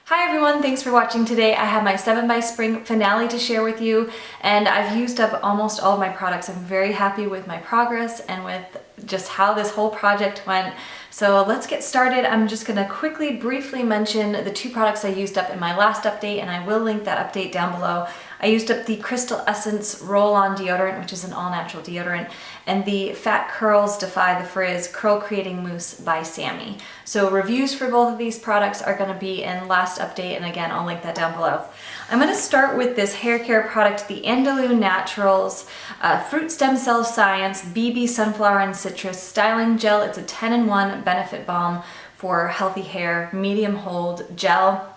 Hi everyone, thanks for watching today. I have my 7 by Spring finale to share with you, and I've used up almost all of my products. I'm very happy with my progress and with just how this whole project went. So let's get started. I'm just gonna quickly, briefly mention the 2 products I used up in my last update, and I will link that update down below. I used up the Crystal Essence Roll-On Deodorant, which is an all-natural deodorant, and the Fat Curls Defy the Frizz Curl Creating Mousse by Sammy. So reviews for both of these products are gonna be in last update, and again, I'll link that down below. I'm gonna start with this hair care product, the Andalou Naturals Fruit Stem Cell Science BB Sunflower and Citrus Styling Gel. It's a 10-in-1 benefit balm for healthy hair, medium hold gel.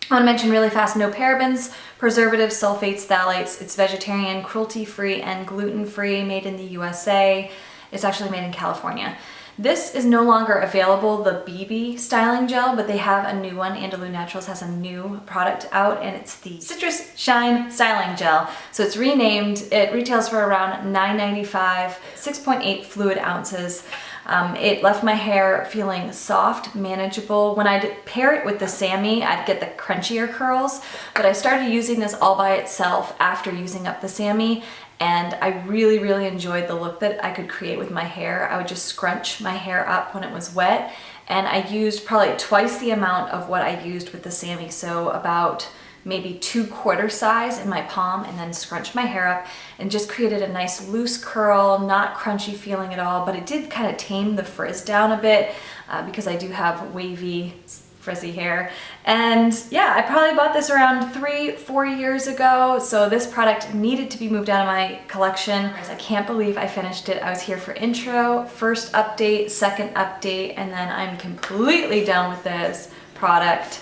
I want to mention really fast, no parabens, preservatives, sulfates, phthalates. It's vegetarian, cruelty-free, and gluten-free, made in the USA. It's actually made in California. This is no longer available, the BB styling gel, but they have a new one. Andalou Naturals has a new product out, and it's the Citrus Shine Styling Gel. So it's renamed. It retails for around $9.95, 6.8 fluid ounces. It left my hair feeling soft, manageable. When I'd pair it with the Sammy, I'd get the crunchier curls, but I started using this all by itself after using up the Sammy, and I really enjoyed the look that I could create with my hair. I would just scrunch my hair up when it was wet, and I used probably twice the amount of what I used with the Sammy, so about maybe 2/4 size in my palm, and then scrunched my hair up and just created a nice loose curl, not crunchy feeling at all, but it did kind of tame the frizz down a bit because I do have wavy, frizzy hair. And yeah, I probably bought this around 3-4 years ago, so this product needed to be moved out of my collection. I can't believe I finished it. I was here for intro, first update, second update, and then I'm completely done with this product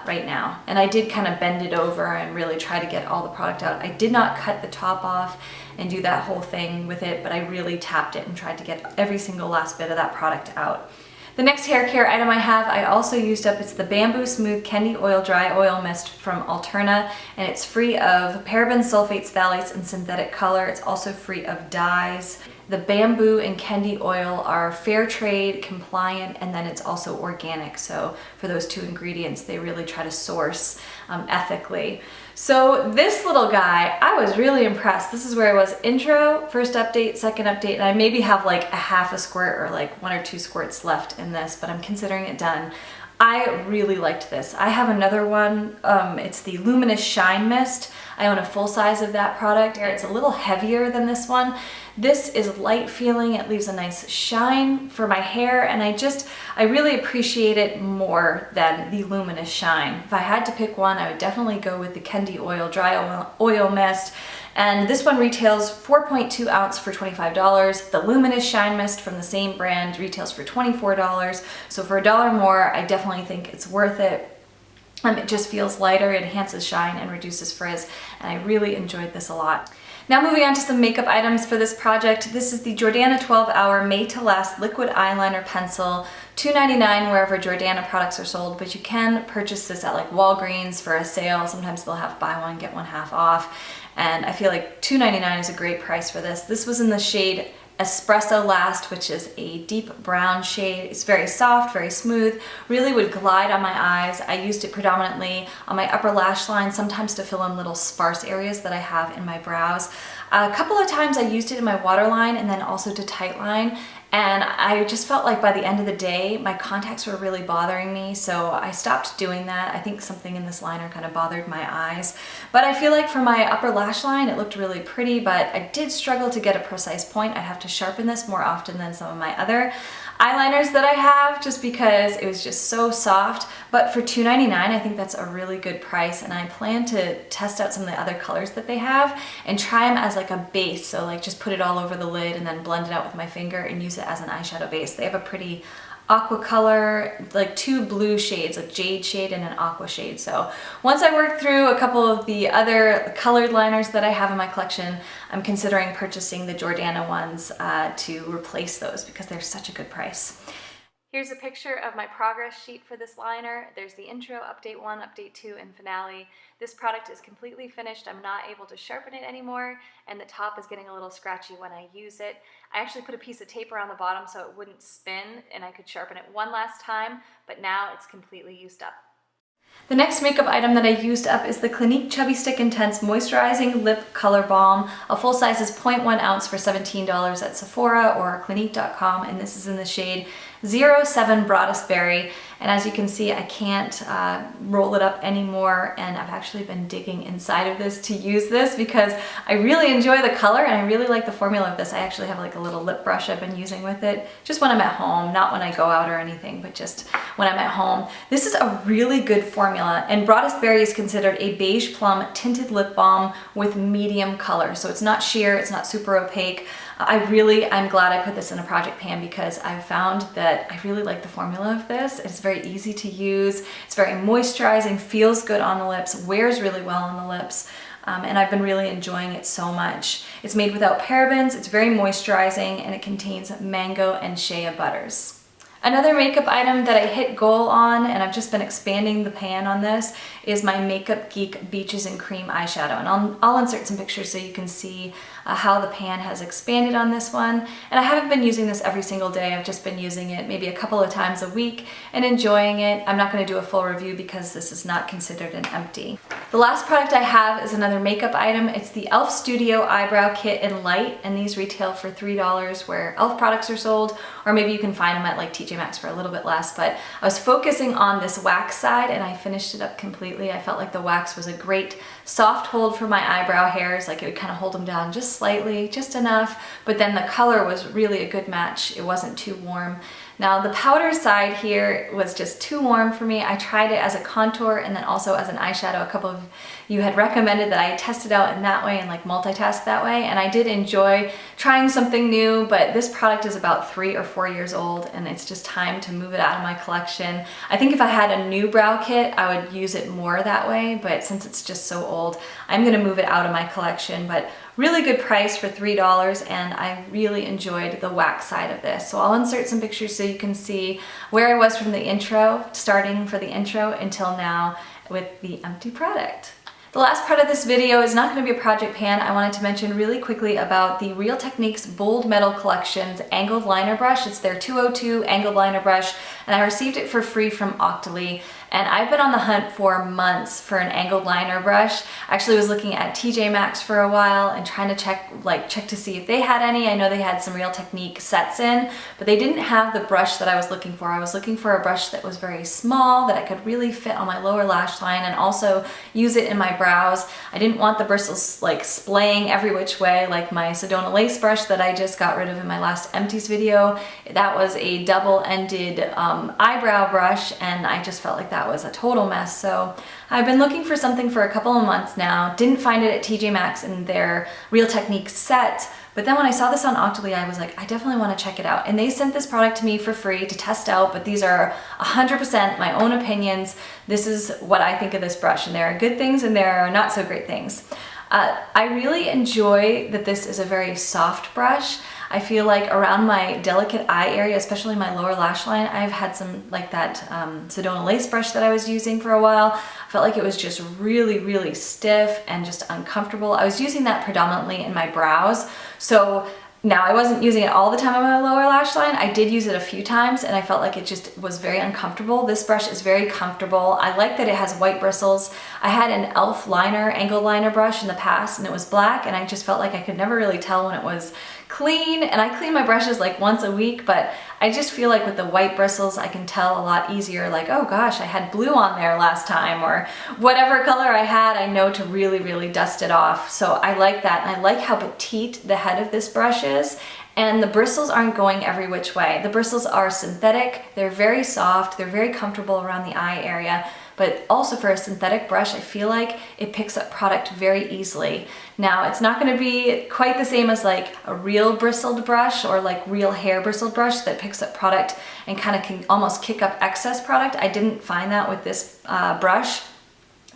right now. And I did kind of bend it over and really try to get all the product out. I did not cut the top off and do that whole thing with it, but I really tapped it and tried to get every single last bit of that product out. The next hair care item I have, I also used up. It's the Bamboo Smooth Kendi Oil Dry Oil Mist from Alterna, and it's free of parabens, sulfates, phthalates, and synthetic color. It's also free of dyes. The bamboo and Kendi oil are fair trade compliant, and then it's also organic. So for those 2 ingredients, they really try to source ethically. So this little guy, I was really impressed. This is where I was intro, first update, second update, and I maybe have like a half a squirt or like 1 or 2 squirts left in this, but I'm considering it done. I really liked this. I have another one, it's the Luminous Shine Mist. I own a full size of that product. It's a little heavier than this one. This is light feeling, it leaves a nice shine for my hair, and I really appreciate it more than the Luminous Shine. If I had to pick one, I would definitely go with the Kendi Oil Dry Oil Mist. And this one retails 4.2 ounce for $25. The Luminous Shine Mist from the same brand retails for $24. So for $1 more, I definitely think it's worth it. It just feels lighter, it enhances shine and reduces frizz, and I really enjoyed this a lot. Now moving on to some makeup items for this project. This is the Jordana 12-Hour Made to Last Liquid Eyeliner Pencil, $2.99 wherever Jordana products are sold, but you can purchase this at like Walgreens for a sale. Sometimes they'll have buy one, get one half off, and I feel like $2.99 is a great price for this. This was in the shade Espresso Last, which is a deep brown shade. It's very soft, very smooth, really would glide on my eyes. I used it predominantly on my upper lash line, sometimes to fill in little sparse areas that I have in my brows. A couple of times I used it in my waterline and then also to tightline, and I just felt like by the end of the day my contacts were really bothering me, so I stopped doing that. I think something in this liner kind of bothered my eyes, but I feel like for my upper lash line it looked really pretty, but I did struggle to get a precise point. I'd have to sharpen this more often than some of my other eyeliners that I have, just because it was just so soft. But for $2.99, I think that's a really good price, and I plan to test out some of the other colors that they have and try them as like a base. So like just put it all over the lid and then blend it out with my finger and use it as an eyeshadow base. They have a pretty aqua color, like 2 blue shades, a jade shade and an aqua shade. So once I work through a couple of the other colored liners that I have in my collection, I'm considering purchasing the Jordana ones to replace those because they're such a good price. Here's a picture of my progress sheet for this liner. There's the intro, update 1, update 2, and finale. This product is completely finished. I'm not able to sharpen it anymore, and the top is getting a little scratchy when I use it. I actually put a piece of tape around the bottom so it wouldn't spin, and I could sharpen it one last time, but now it's completely used up. The next makeup item that I used up is the Clinique Chubby Stick Intense Moisturizing Lip Color Balm. A full size is 0.1 ounce for $17 at Sephora or Clinique.com, and this is in the shade 07 Broadest Berry. And as you can see, I can't roll it up anymore, and I've actually been digging inside of this to use this because I really enjoy the color and I really like the formula of this. I actually have like a little lip brush I've been using with it, just when I'm at home, not when I go out or anything, but just when I'm at home. This is a really good formula, and Broadest Berry is considered a beige plum tinted lip balm with medium color. So it's not sheer, it's not super opaque. I'm glad I put this in a project pan because I've found that I really like the formula of this. It's very easy to use, it's very moisturizing, feels good on the lips, wears really well on the lips, and I've been really enjoying it so much. It's made without parabens, it's very moisturizing, and it contains mango and shea butters. Another makeup item that I hit goal on, and I've just been expanding the pan on this, is my Makeup Geek Beaches and Cream eyeshadow. And I'll insert some pictures so you can see how the pan has expanded on this one. And I haven't been using this every single day. I've just been using it maybe a couple of times a week and enjoying it. I'm not going to do a full review because this is not considered an empty. The last product I have is another makeup item. It's the e.l.f. Studio Eyebrow Kit in Light, and these retail for $3 where e.l.f. products are sold, or maybe you can find them at like TJ Maxx for a little bit less. But I was focusing on this wax side and I finished it up completely. I felt like the wax was a great soft hold for my eyebrow hairs, like it would kind of hold them down just slightly, just enough, but then the color was really a good match. It wasn't too warm. Now the powder side here was just too warm for me. I tried it as a contour and then also as an eyeshadow. A couple of you had recommended that I test it out in that way and like multitask that way, and I did enjoy trying something new, but this product is about 3 or 4 years old and it's just time to move it out of my collection. I think if I had a new brow kit, I would use it more that way, but since it's just so old, I'm gonna move it out of my collection. But really good price for $3, and I really enjoyed the wax side of this. So I'll insert some pictures so you can see where I was from the intro, starting for the intro until now with the empty product. The last part of this video is not going to be a project pan. I wanted to mention really quickly about the Real Techniques Bold Metal Collection's angled liner brush. It's their 202 angled liner brush, and I received it for free from Octoly. And I've been on the hunt for months for an angled liner brush. I actually was looking at TJ Maxx for a while and trying to check to see if they had any. I know they had some Real Technique sets in, but they didn't have the brush that I was looking for. I was looking for a brush that was very small, that I could really fit on my lower lash line and also use it in my brows. I didn't want the bristles like splaying every which way like my Sedona lace brush that I just got rid of in my last empties video. That was a double-ended eyebrow brush, and I just felt like that was a total mess. So I've been looking for something for a couple of months now. Didn't find it at TJ Maxx in their Real Technique set, but then when I saw this on Octoly, I was like, I definitely want to check it out. And they sent this product to me for free to test out, but these are 100% my own opinions. This is what I think of this brush, and there are good things and there are not so great things. I really enjoy that this is a very soft brush. I feel like around my delicate eye area, especially my lower lash line, I've had some like that Sedona lace brush that I was using for a while. I felt like it was just really, really stiff and just uncomfortable. I was using that predominantly in my brows. So now I wasn't using it all the time on my lower lash line. I did use it a few times and I felt like it just was very uncomfortable. This brush is very comfortable. I like that it has white bristles. I had an e.l.f. liner, angled liner brush in the past, and it was black, and I just felt like I could never really tell when it was clean. And I clean my brushes like once a week, but I just feel like with the white bristles I can tell a lot easier, like, oh gosh, I had blue on there last time, or whatever color I had, I know to really, really dust it off. So I like that, and I like how petite the head of this brush is. And the bristles aren't going every which way. The bristles are synthetic, they're very soft, they're very comfortable around the eye area, but also for a synthetic brush, I feel like it picks up product very easily. Now, it's not gonna be quite the same as like a real bristled brush or like real hair bristled brush that picks up product and kind of can almost kick up excess product. I didn't find that with this brush.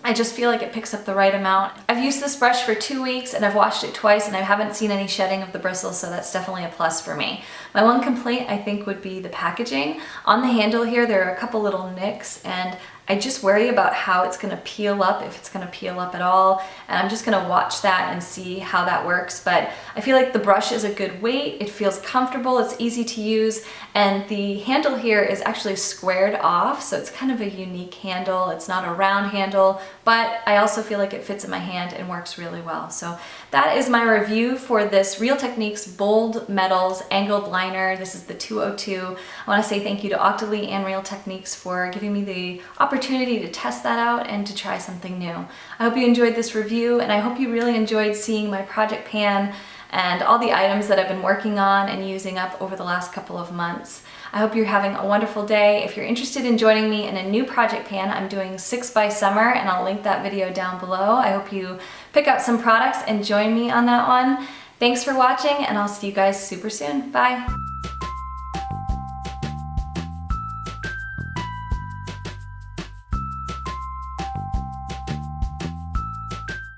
I just feel like it picks up the right amount. I've used this brush for 2 weeks and I've washed it twice and I haven't seen any shedding of the bristles, so that's definitely a plus for me. My one complaint I think would be the packaging. On the handle here there are a couple little nicks, and I just worry about how it's gonna peel up, if it's gonna peel up at all, and I'm just gonna watch that and see how that works. But I feel like the brush is a good weight, it feels comfortable, it's easy to use, and the handle here is actually squared off, so it's kind of a unique handle. It's not a round handle, but I also feel like it fits in my hand and works really well. So that is my review for this Real Techniques Bold Metals Angled Liner. This is the 202. I wanna say thank you to Octoly and Real Techniques for giving me the opportunity to test that out and to try something new. I hope you enjoyed this review, and I hope you really enjoyed seeing my project pan and all the items that I've been working on and using up over the last couple of months. I hope you're having a wonderful day. If you're interested in joining me in a new project pan, I'm doing 6 by Summer, and I'll link that video down below. I hope you pick up some products and join me on that one. Thanks for watching, and I'll see you guys super soon. Bye.